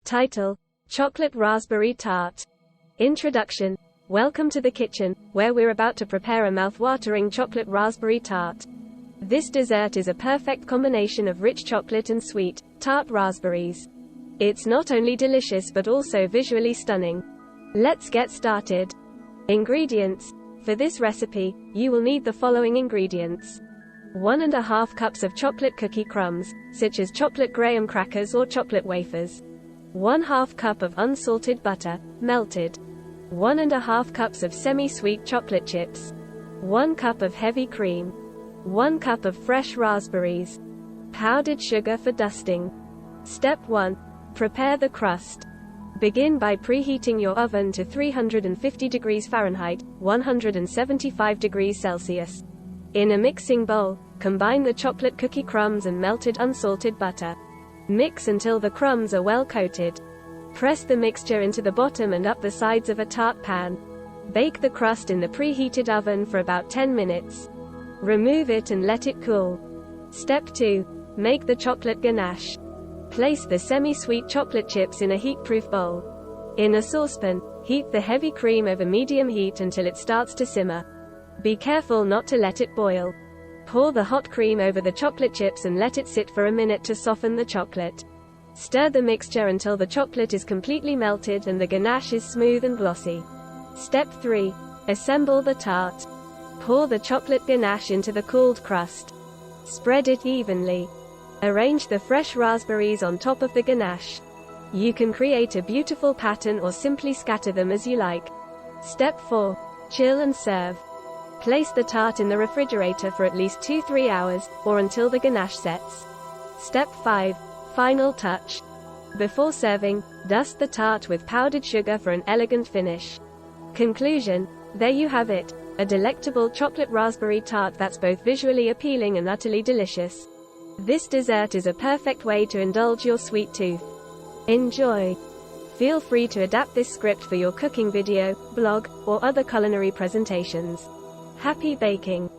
Title: Chocolate Raspberry Tart. Introduction: Welcome to the kitchen, where we're about to prepare a mouth-watering chocolate raspberry tart. This dessert is a perfect combination of rich chocolate and sweet, tart raspberries. It's not only delicious but also visually stunning. Let's get started. Ingredients: for this recipe, you will need the following ingredients. 1½ cups of chocolate cookie crumbs, such as chocolate graham crackers or chocolate wafers. 1/2 cup of unsalted butter, melted. 1½ cups of semi-sweet chocolate chips. 1 cup of heavy cream. 1 cup of fresh raspberries. Powdered sugar for dusting. Step 1. Prepare the crust. Begin by preheating your oven to 350 degrees Fahrenheit, 175 degrees Celsius. In a mixing bowl, combine the chocolate cookie crumbs and melted unsalted butter. Mix until the crumbs are well coated. Press the mixture into the bottom and up the sides of a tart pan. Bake the crust in the preheated oven for about 10 minutes. Remove it and let it cool. Step 2. Make the chocolate ganache. Place the semi-sweet chocolate chips in a heat-proof bowl. In a saucepan, heat the heavy cream over medium heat until it starts to simmer. Be careful not to let it boil. Pour the hot cream over the chocolate chips and let it sit for a minute to soften the chocolate. Stir the mixture until the chocolate is completely melted and the ganache is smooth and glossy. Step 3. Assemble the tart. Pour the chocolate ganache into the cooled crust. Spread it evenly. Arrange the fresh raspberries on top of the ganache. You can create a beautiful pattern or simply scatter them as you like. Step 4. Chill and serve. Place the tart in the refrigerator for at least 2-3 hours, or until the ganache sets. Step 5. Final touch. Before serving, dust the tart with powdered sugar for an elegant finish. Conclusion: there you have it, a delectable chocolate raspberry tart that's both visually appealing and utterly delicious. This dessert is a perfect way to indulge your sweet tooth. Enjoy! Feel free to adapt this script for your cooking video, blog, or other culinary presentations. Happy baking!